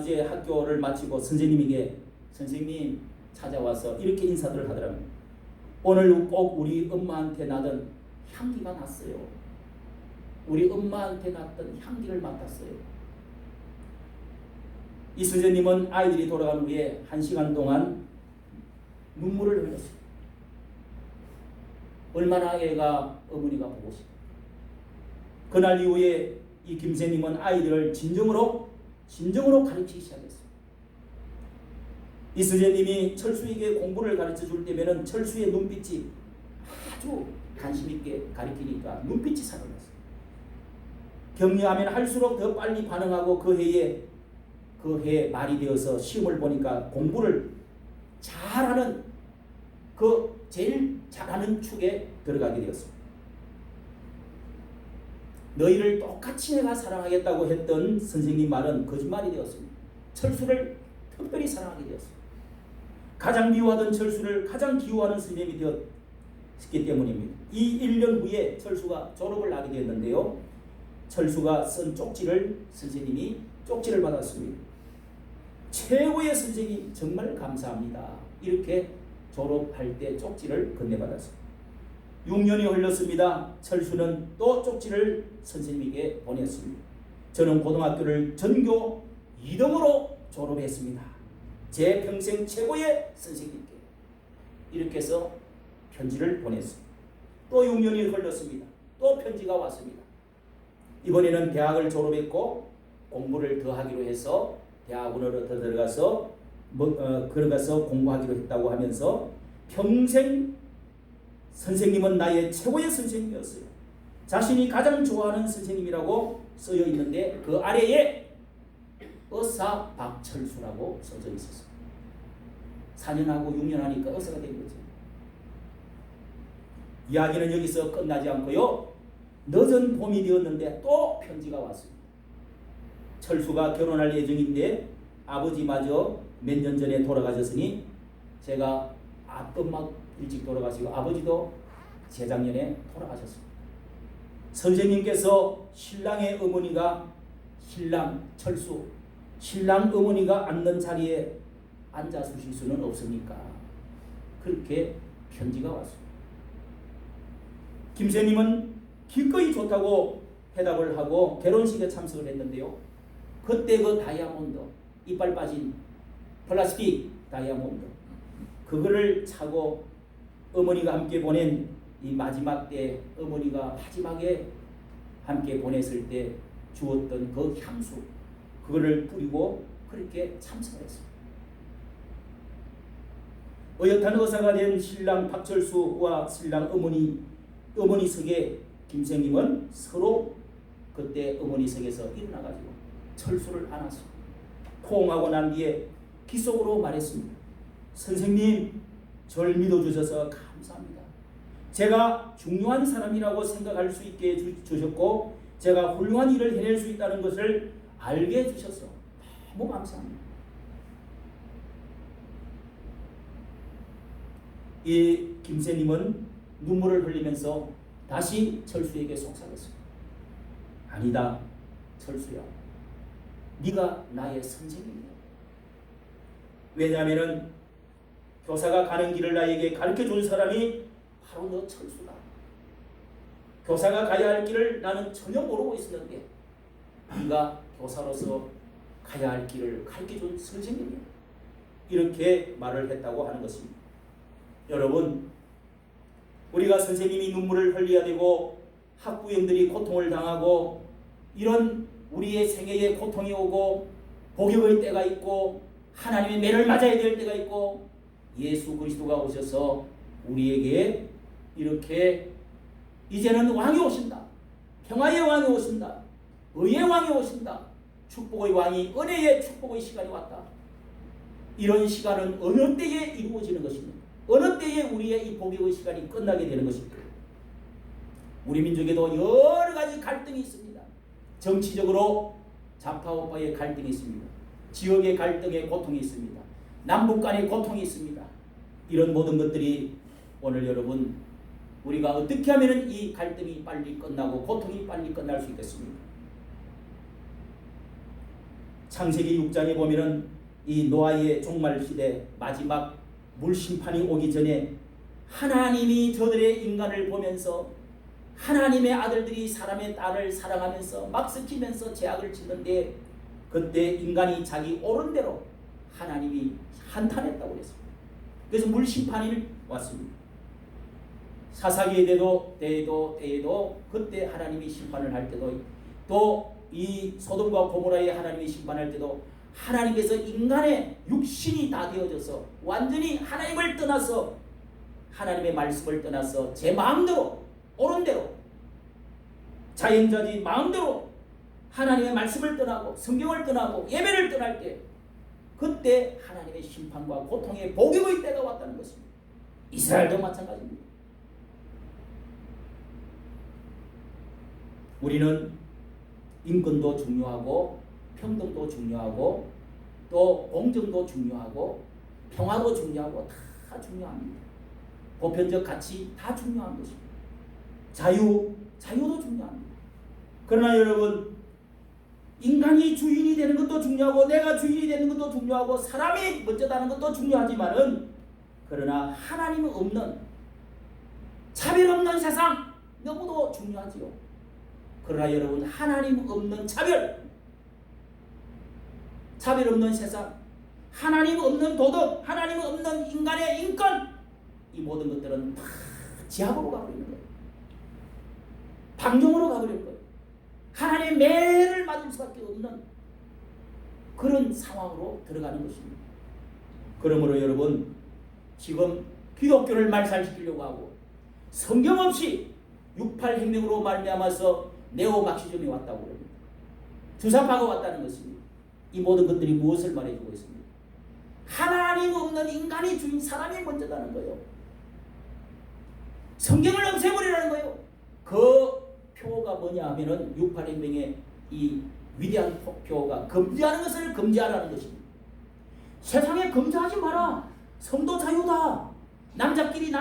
이제 학교를 마치고 선생님 찾아와서 이렇게 인사들을 하더라고요. 오늘 꼭 우리 엄마한테 나던 향기가 났어요. 우리 엄마한테 났던 향기를 맡았어요. 이 선생님은 아이들이 돌아간 후에 1시간 동안 눈물을 흘렸어요. 얼마나 애가 어머니가 보고 싶어. 그날 이후에 이 김선생님은 아이들을 진정으로 가르치기 시작했어요. 이 선생님이 철수에게 공부를 가르쳐 줄 때면은 철수의 눈빛이 아주 관심 있게 가르치니까 눈빛이 살아났어요. 격려하면 할수록 더 빨리 반응하고 그 해에 말이 되어서 시험을 보니까 공부를 잘하는 제일 잘하는 축에 들어가게 되었습니다. 너희를 똑같이 내가 사랑하겠다고 했던 선생님 말은 거짓말이 되었습니다. 철수를 특별히 사랑하게 되었습니다. 가장 미워하던 철수를 가장 기호하는 선생님이 되었기 때문입니다. 이 1년 후에 철수가 졸업을 하게 되었는데요. 철수가 쓴 쪽지를 선생님이 쪽지를 받았습니다. 최고의 선생님 정말 감사합니다. 이렇게 졸업할 때 쪽지를 건네받았습니다. 6년이 흘렀습니다. 철수는 또 쪽지를 선생님에게 보냈습니다. 저는 고등학교를 전교 2등으로 졸업했습니다. 제 평생 최고의 선생님께. 이렇게 해서 편지를 보냈습니다. 또 6년이 흘렀습니다. 또 편지가 왔습니다. 이번에는 대학을 졸업했고 공부를 더 하기로 해서 대학원으로 더 들어가서 공부하기로 했다고 하면서 평생 선생님은 나의 최고의 선생님이었어요. 자신이 가장 좋아하는 선생님이라고 써져 있는데 그 아래에 의사 박철수라고 써져 있었어요. 4년하고 6년 하니까 의사가 된 거죠. 이야기는 여기서 끝나지 않고요. 늦은 봄이 되었는데 또 편지가 왔습니다. 철수가 결혼할 예정인데 아버지마저 몇 년 전에 돌아가셨으니 제가 아tom막 일찍 돌아가시고 아버지도 재작년에 돌아가셨습니다. 선생님께서 신랑의 어머니가 신랑 철수 신랑 어머니가 앉는 자리에 앉아 주실 수는 없으니까 그렇게 편지가 왔습니다. 김쌤님은 기꺼이 좋다고 대답을 하고 결혼식에 참석을 했는데요. 그때 그 다이아몬드 이빨 빠진 플라스틱 다이아몬드 그거를 차고 어머니가 함께 보낸 이 마지막 때 어머니가 마지막에 함께 보냈을 때 주었던 그 향수 그거를 뿌리고 그렇게 참석을 했습니다. 어엿한 의사가 된 신랑 박철수와 신랑 어머니석에 김생님은 서로 그때 어머니석에서 일어나가지고 철수를 안았습니다. 포옹하고 난 뒤에 귀 속으로 말했습니다. 선생님, 절 믿어주셔서 감사합니다. 제가 중요한 사람이라고 생각할 수 있게 해주셨고 제가 훌륭한 일을 해낼 수 있다는 것을 알게 해주셔서 너무 감사합니다. 이 김쌤님은 눈물을 흘리면서 다시 철수에게 속삭였습니다. 아니다, 철수야. 네가 나의 선생님이야. 왜냐하면 교사가 가는 길을 나에게 가르쳐준 사람이 바로 너 철수다. 교사가 가야 할 길을 나는 전혀 모르고 있었는데 네가 교사로서 가야 할 길을 가르쳐준 선생님이야. 이렇게 말을 했다고 하는 것입니다. 여러분, 우리가 선생님이 눈물을 흘려야 되고 학부형들이 고통을 당하고 이런 우리의 생애에 고통이 오고 복역의 때가 있고 하나님의 매를 맞아야 될 때가 있고 예수 그리스도가 오셔서 우리에게 이렇게 이제는 왕이 오신다. 평화의 왕이 오신다. 의의 왕이 오신다. 축복의 왕이 은혜의 축복의 시간이 왔다. 이런 시간은 어느 때에 이루어지는 것입니까? 어느 때에 우리의 이 복역의 시간이 끝나게 되는 것입니까? 우리 민족에도 여러 가지 갈등이 있습니다. 정치적으로 좌파우파의 갈등이 있습니다. 지역의 갈등의 고통이 있습니다. 남북 간의 고통이 있습니다. 이런 모든 것들이 오늘 여러분 우리가 어떻게 하면 이 갈등이 빨리 끝나고 고통이 빨리 끝날 수 있겠습니까? 창세기 6장에 보면은 이 노아의 종말 시대 마지막 물심판이 오기 전에 하나님이 저들의 인간을 보면서 하나님의 아들들이 사람의 딸을 사랑하면서 막 섞이면서 죄악을 짓는데 그때 인간이 자기 옳은 대로 하나님이 한탄했다고 그랬습니다. 그래서 물심판이 왔습니다. 사사기의 때에도 그때 하나님이 심판을 할 때도 또 이 소돔과 고모라의 하나님이 심판할 때도 하나님께서 인간의 육신이 다 되어져서 완전히 하나님을 떠나서 하나님의 말씀을 떠나서 제 마음대로 옳은 대로 자연자지 마음대로 하나님의 말씀을 떠나고 성경을 떠나고 예배를 떠날 때 그때 하나님의 심판과 고통의 복역의 때가 왔다는 것입니다. 이스라엘도 마찬가지입니다. 우리는 인권도 중요하고 평등도 중요하고 또 공정도 중요하고 평화도 중요하고 다 중요합니다. 보편적 가치 다 중요한 것입니다. 자유도 중요합니다. 그러나 여러분 인간이 주인이 되는 것도 중요하고 내가 주인이 되는 것도 중요하고 사람이 먼저다는 것도 중요하지만은 그러나 하나님 없는 차별 없는 세상 너무도 중요하지요. 그러나 여러분 하나님 없는 차별 없는 세상, 하나님 없는 도덕, 하나님 없는 인간의 인권, 이 모든 것들은 다 지하로 가버리는 거예요. 방종으로 가버리는 거예요. 하나님의 매를 맞을 수밖에 없는 그런 상황으로 들어가는 것입니다. 그러므로 여러분 지금 기독교를 말살시키려고 하고 성경 없이 68 혁명으로 말미암아서 네오 막시즘이 왔다고 합니다. 주사파가 왔다는 것입니다. 이 모든 것들이 무엇을 말해주고 있습니까? 하나님 없는 인간이 주인, 사람이 먼저다는 거예요. 성경을 없애버리라는 거예요. 그 표가 뭐냐 하면은 68 혁명의 이 위대한 표가 금지하는 것을 금지하라는 것입니다. 세상에 금지하지 마라. 성도 자유다. 남자끼리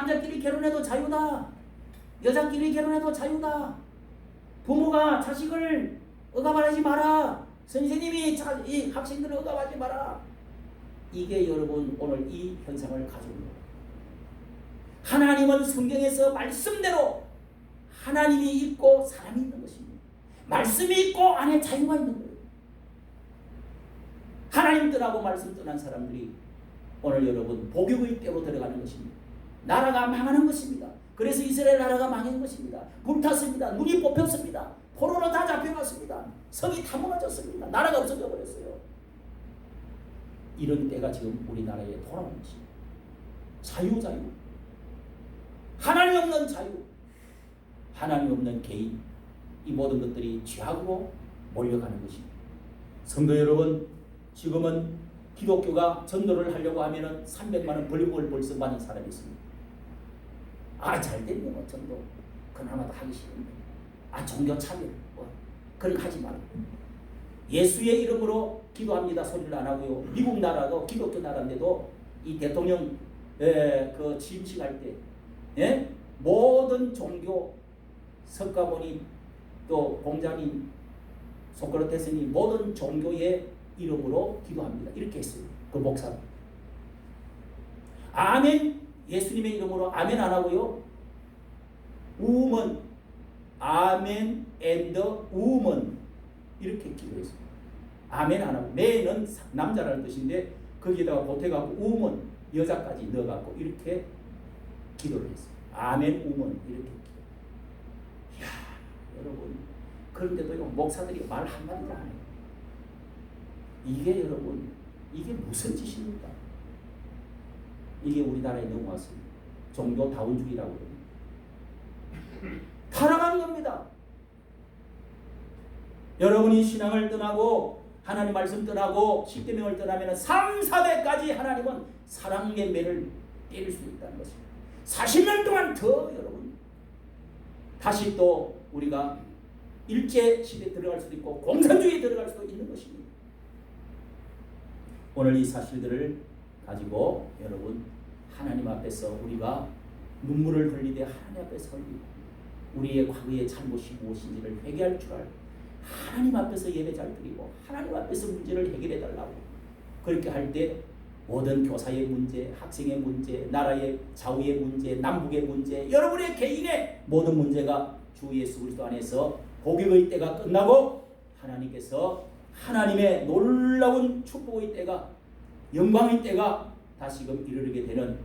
결혼해도 자유다. 여자끼리 결혼해도 자유다. 부모가 자식을 억압하지 마라. 선생님이 이 학생들을 억압하지 마라. 이게 여러분 오늘 이 현상을 가져온 거예요. 하나님은 성경에서 말씀대로 하나님이 있고 사람이 있는 것입니다. 말씀이 있고 안에 자유가 있는 거예요. 하나님 떠나고 말씀 떠난 사람들이 오늘 여러분 복육의 때로 들어가는 것입니다. 나라가 망하는 것입니다. 그래서 이스라엘 나라가 망한 것입니다. 불탔습니다. 눈이 뽑혔습니다. 포로로 다 잡혀갔습니다. 성이 다 무너졌습니다. 나라가 없어져 버렸어요. 이런 때가 지금 우리나라에 돌아오는 것입니다. 자유. 하나님 없는 자유, 하나님 없는 개인, 이 모든 것들이 죄악으로 몰려가는 것입니다. 성도 여러분, 지금은 기독교가 전도를 하려고 하면은 300만 원 벌금을 벌써 받는 사람이 있습니다. 잘됐네 뭐 전도 그나마도 하기 싫은데 종교 차별 그런 거 하지 말고 예수의 이름으로 기도합니다 소리를 안 하고요. 미국 나라도 기독교 나라인데도 이 대통령 그 취임식할 때 모든 종교 석가모니 또 공자님 소크라테스님 모든 종교의 이름으로 기도합니다. 이렇게 했어요. 그 목사가. 아멘 예수님의 이름으로 아멘 안 하고요. 우먼 아멘 앤드 우먼 이렇게 기도했어요. 아멘 안 하고 맨은 남자라는 뜻인데 거기에다가 보태갖고 우먼 여자까지 넣어갖고 이렇게 기도를 했어요. 아멘 우먼 이렇게 기도. 이야 여러분 그런데도 목사들이 말 한마디도 안 해요. 이게 여러분 이게 무슨 짓입니까? 이게 우리나라에 넘어왔습니다. 종교 다원주의라고 합니다. 타락하는 겁니다. 여러분이 신앙을 떠나고 하나님 말씀 떠나고 십계명을 떠나면 3, 4대까지 하나님은 사랑의 매를 때릴 수 있다는 것입니다. 40년 동안 더 여러분 다시 또 우리가 일제 시대에 들어갈 수도 있고 공산주의에 들어갈 수도 있는 것입니다. 오늘 이 사실들을 가지고 여러분 하나님 앞에서 우리가 눈물을 흘리되 하나님 앞에서 흘리고 우리의 과거의 잘못이 무엇인지를 회개할 줄 알고 하나님 앞에서 예배 잘 드리고 하나님 앞에서 문제를 해결해 달라고 그렇게 할 때 모든 교사의 문제, 학생의 문제, 나라의 좌우의 문제, 남북의 문제, 여러분의 개인의 모든 문제가 주 예수 그리스도 안에서 복육의 때가 끝나고 하나님께서 하나님의 놀라운 축복의 때가 영광의 때가 다시금 이르게 되는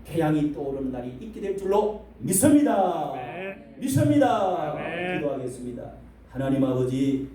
태양이 떠오르는 날이 있게 될 줄로 믿습니다. 믿습니다. 기도하겠습니다. 하나님 아버지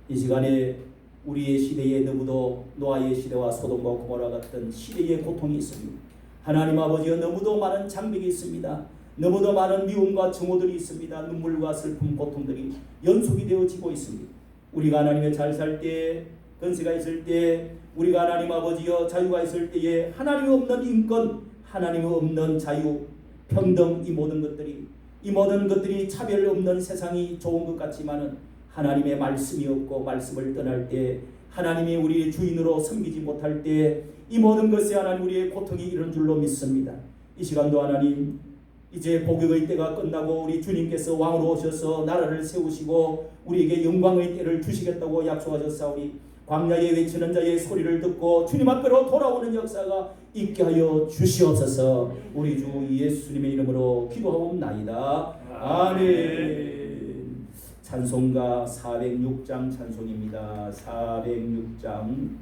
이 시간에 우리의 시대에 너무도 노아의 시대와 소돔과 고모라 같은 시대의 고통이 있습니다. 하나님 아버지여 너무도 많은 장벽이 있습니다. 너무도 많은 미움과 증오들이 있습니다. 눈물과 슬픔 고통들이 연속이 되어지고 있습니다. 우리가 하나님의 잘 살 때 건세가 있을 때 우리가 하나님 아버지여 자유가 있을 때에 하나님이 없는 인권 하나님이 없는 자유 평등 이 모든 것들이 차별 없는 세상이 좋은 것 같지만은 하나님의 말씀이 없고 말씀을 떠날 때 하나님이 우리의 주인으로 섬기지 못할 때 이 모든 것에 하나님 우리의 고통이 이런 줄로 믿습니다. 이 시간도 하나님 이제 복역의 때가 끝나고 우리 주님께서 왕으로 오셔서 나라를 세우시고 우리에게 영광의 때를 주시겠다고 약속하셨사오니 광야에 외치는 자의 소리를 듣고 주님 앞으로 돌아오는 역사가 있게 하여 주시옵소서. 우리 주 예수님의 이름으로 기도하옵나이다. 아멘. 찬송가 406장 찬송입니다. 406장